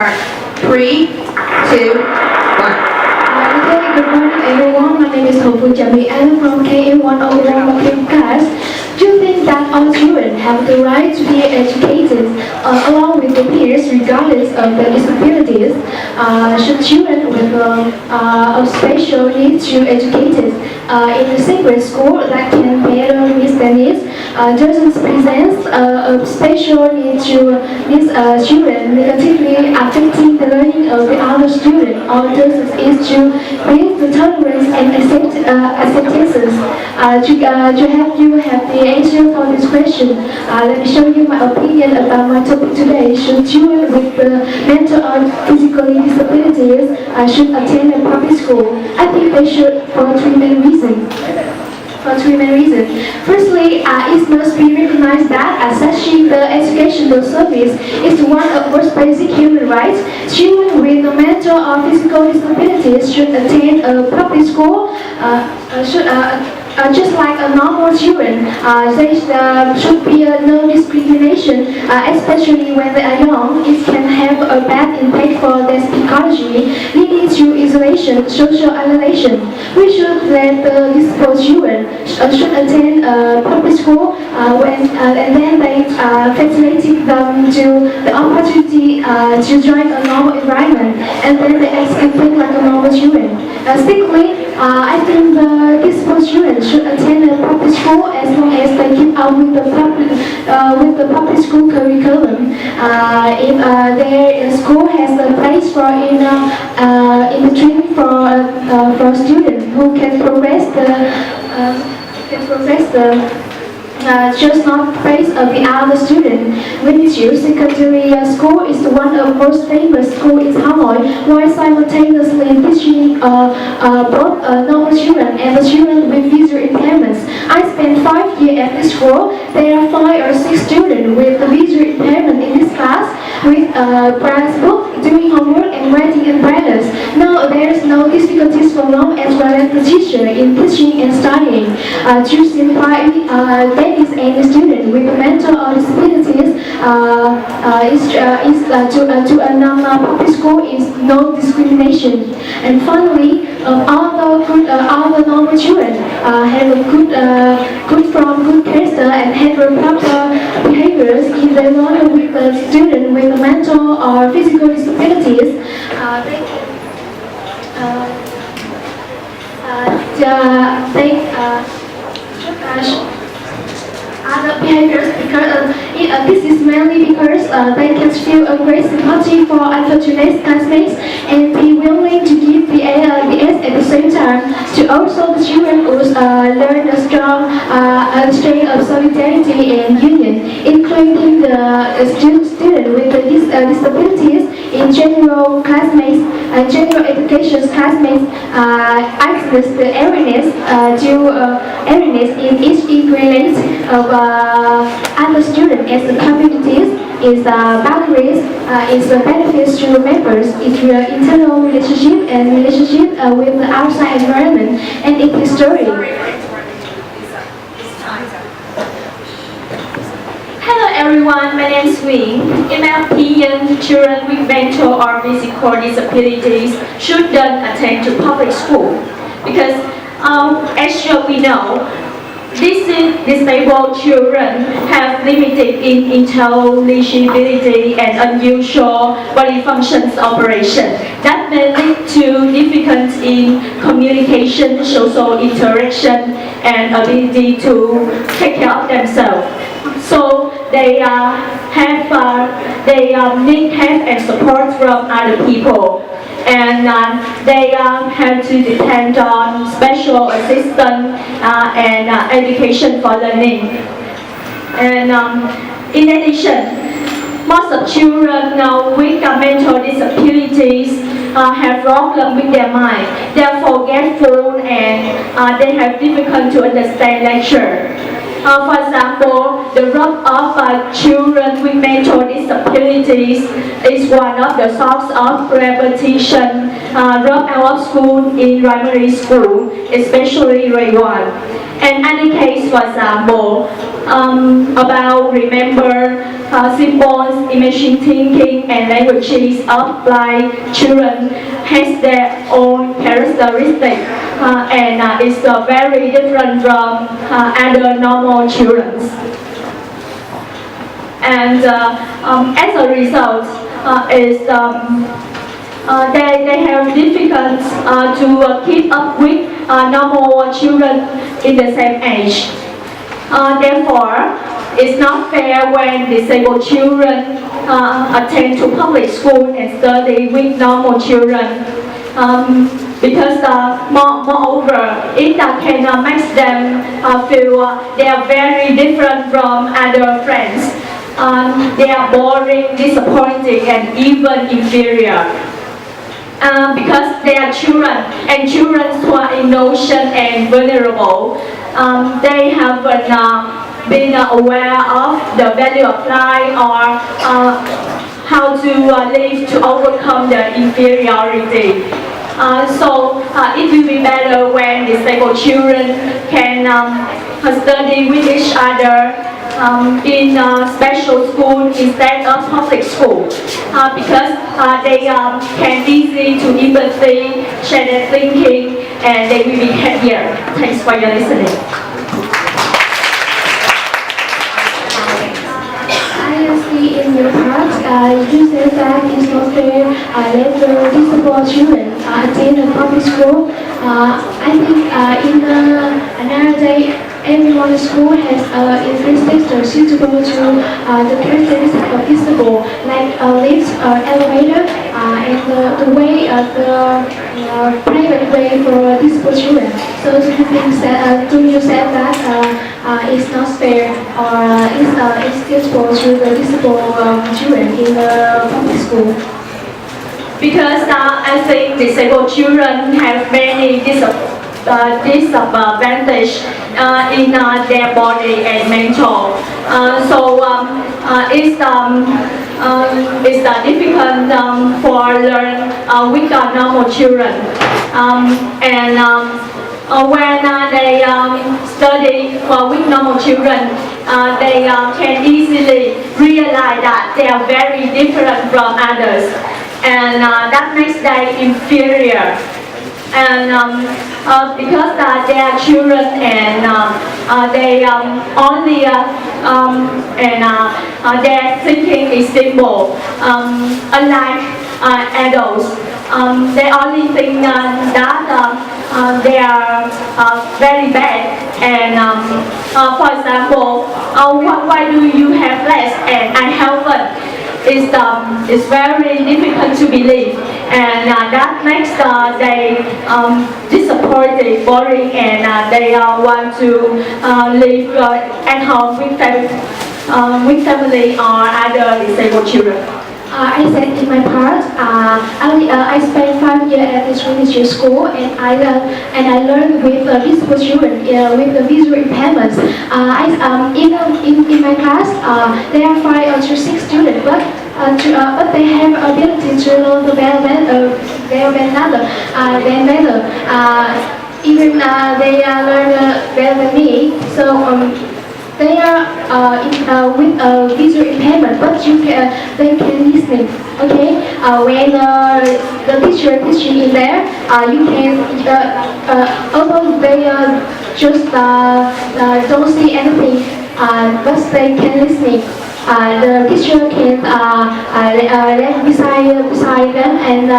3, 2, 1. Okay, good morning everyone. My name is Phương Trà. I'm from KA101 class. Do you think that all children have the right to be educated along with their peers regardless of their disabilities? Should children with special needs be educated in a separate school that can better meet their needs? Does it present a special need to these children negatively affecting the learning of the other student, or does it to build the tolerance and acceptances? To help you have the answer for this question, let me show you my opinion about my topic today. Should children with mental or physical disabilities should attend a public school? I think they should for three main reasons. Firstly, it must be recognized that accessing the educational service is one of most basic human rights. Children with mental or physical disabilities should attend a public school. Just like a normal children, there should be no discrimination, especially when they are young. It can have a bad impact for their psychology, leading to isolation, social isolation. We should let the disabled children should attend public school and then they facilitate them to the opportunity to join a normal environment, and then they can think like a normal children. Secondly, I think the disabled children should attend a public school as long as they keep up with the public school curriculum. If their school has a place for in the training for students who can progress just not face of the other student. Winchell Secondary School is one of the most famous schools in Hanoi, while simultaneously teaching both normal children and the children with visual impairments. I spent 5 years at this school. There are 5 or 6 students with visual impairment in this class with braille book, doing homework and writing in braille. Now there is no difficulties for them as well as the teacher in teaching and studying. To simplify, that is any student with mental or disabilities to a non-public school is no discrimination. And finally, all the normal children have a good character and have proper behaviors. If they learn with a student with mental or physical disabilities, other behaviors because this is mainly because they can feel a great sympathy for unfortunate classmates and be willing to give the S at the same time. To also the children who learn a strong strain of solidarity and union, including the student with the disabilities in general classmates, general education classmates, access the awareness in each equivalent of other students as the communities is boundaries, is benefits to members, it's your internal relationship and relationship with the outside environment and its history. Hello everyone, my name is Wing. In my opinion, children with mental or physical disabilities shouldn't attend to public school because as we know, these disabled children have limited intelligibility and unusual body functions operation that may lead to difficulties in communication, social interaction, and ability to take care of themselves. So they need help and support from other people, and they have to depend on special assistance and education for learning. And in addition, most of children with mental disabilities have problems with their mind. They are forgetful and they have difficulty to understand lecture. For example, the role of children with mental disabilities is one of the source of repetition drop out of school in primary school, especially grade 1. And another case, for example, about remember symbols, imagine thinking, and languages of blind children has their own characteristics and is very different from other normal children. And as a result, they have difficulty to keep up with normal children in the same age. Therefore, it's not fair when disabled children attend to public school and study with normal children. Because moreover, it can make them feel they are very different from other friends. They are boring, disappointing, and even inferior. Because they are children, and children who are innocent and vulnerable, they haven't been aware of the value of life or how to live to overcome the inferiority. So it will be better when disabled children can study with each other in special school instead of public school because they can easy to empathy, share their thinking, and they will be happier. Thanks for your listening. In your part, you said that it's not fair that the disabled children attend a public school. I think in nowadays, everyone's school has infrastructure suitable to the characteristics of disabled, like lifts, elevator, and the way the private way for disabled children. So do you think that it's not fair or it's suitable to the disabled children in the public school? Because I think disabled children have many disadvantages in their body and mental. It's difficult for learn with normal children. When they study with normal children, they can easily realize that they are very different from others, and that makes them inferior. And because they are children and they only their thinking is simple, unlike adults. They only think that they are very bad. And for example, why do you have less and I haven't? It's very difficult to believe, and that makes they disappointed, boring, and they want to live at home with family or other disabled children. I said in my part, I spent 5 years at this religious school, and I learned with disabled children with the visual impairments. In my class, there are 5 to 6 students, but they have ability to learn the better. Even they learn better than me. So. They are with visual impairment, but they can listen. Okay, when the teacher teaching in there, you can although they just don't see anything, but they can listen. The teacher can let beside them and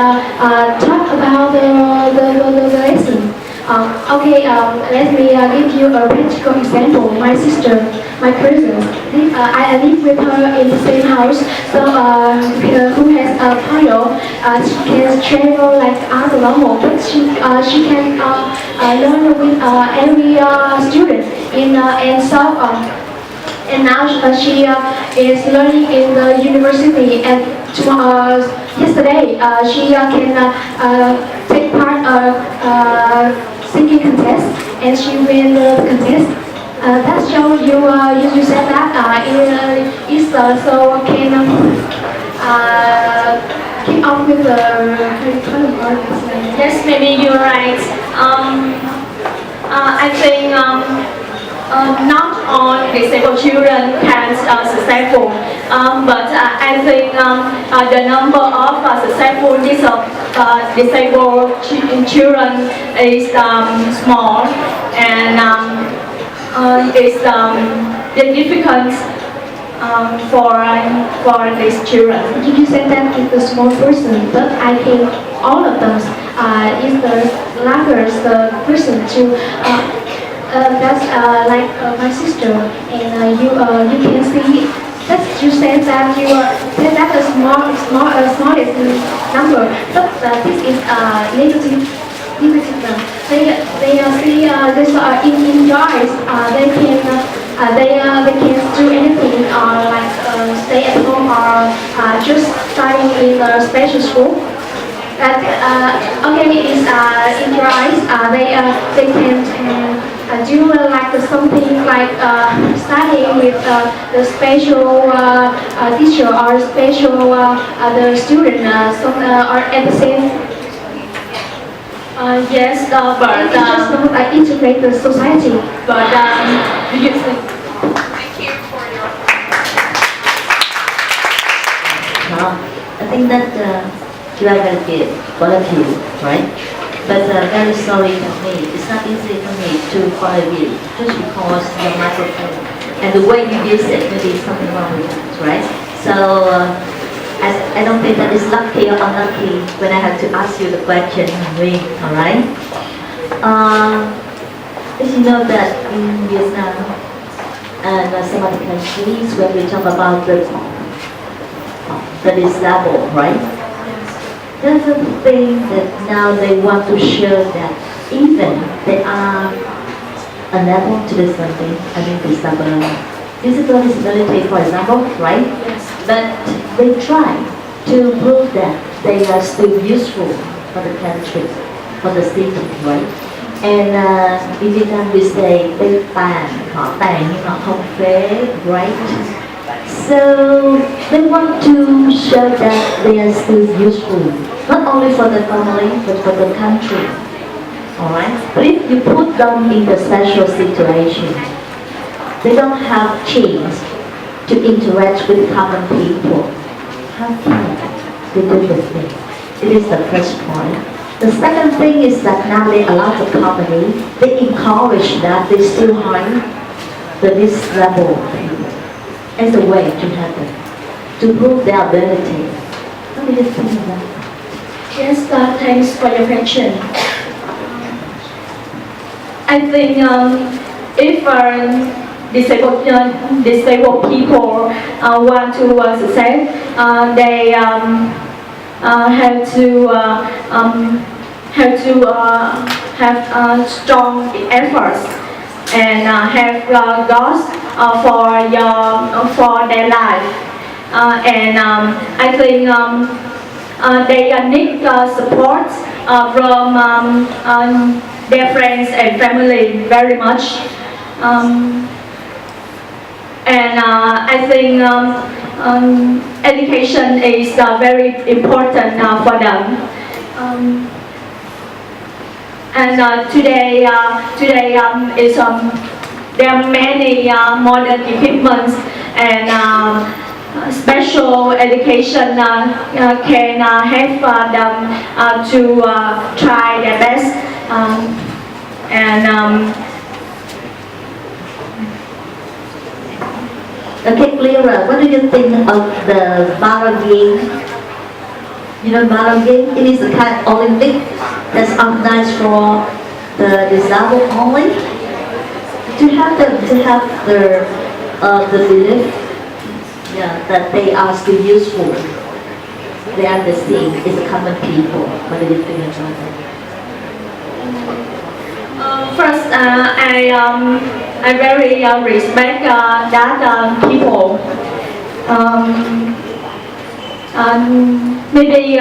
talk about the lesson. Let me give you a practical example. My sister, my cousin, I live with her in the same house. So, who has a polio, she can travel like other normal, but she can learn with every student and so and now she is learning in the university. And yesterday she can take part of singing contest, and she win the contest. That show you said that it is so can keep up with the kind of artists. Yes, maybe you're right. I think not all disabled children can successful, but I think the number of successful disabled children is small, and it's significant for these children. You said that it's a small person, but I think all of them is the largest person to. That's like my sister, and you can see that you said that you are that a smallest number, but this is negative. They see this in eyes. They can do anything like stay at home or just studying in a special school. That okay is in your eyes. They can do like something like studying with the special teacher or special the student. Or at the same. Yes, but It's just not integrate the society. but do you think? I think that you are very good, both of you, right? But very sorry for me. It's not easy for me to follow you just because your microphone and the way you use it, maybe something wrong with it, right? So I don't think that it's lucky or unlucky when I have to ask you the question, me, all right? As you know that in Vietnam and some other countries, when we talk about the disabled, right? There's a thing that now they want to show that even they are unable to do something, physical disability, for example, right? Yes. But they try to prove that they are still useful for the country, for the city, right? And in Vietnam we say they họ tàn nhưng họ không phế, right? So they want to show that they are still useful, not only for the family but for the country. Alright? But if you put them in the special situation, they don't have chance to interact with common people. How can they do the thing? It is the first point. The second thing is that nowadays a lot of companies, they encourage that they still hire the disabled people as a way to have them, to prove their ability. What do you think about that? Yes, thanks for your question. I think if disabled people want to succeed, they have to have strong efforts and have goals for their life. And I think they need support from their friends and family very much. And I think education is very important for them. And today is there are many modern equipments and special education can help them to try their best. Okay, Clara, what do you think of the Mara game? You know Mara game? It is a kind of Olympic that's organized for the disabled only. To have the belief, yeah, that they are still useful. They understand it's common people. What do you think about that? First, I very respect that people. Maybe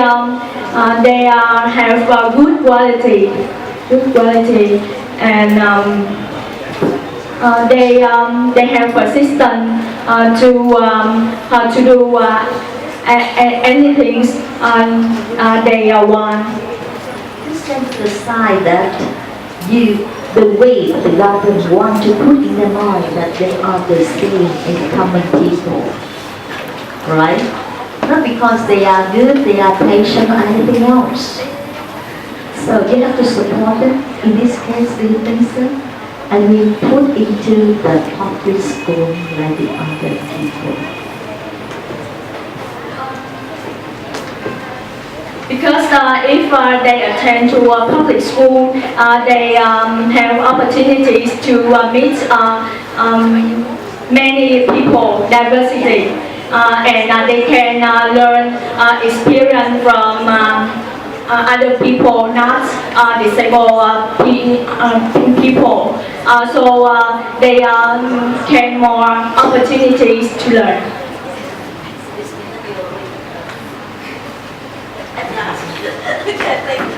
they have good quality, and they have persistence to do anything they want. This sends the sign that the way the government want to put in their mind that they are the same as common people, right? Not because they are good, they are patient or anything else. So you have to support them. In this case, do you think so? And we put into the public school like the other people. Because if they attend to a public school, they have opportunities to meet many people, diversity, and they can learn experience from other people, not disabled people. So they can more opportunities to learn. Thank you.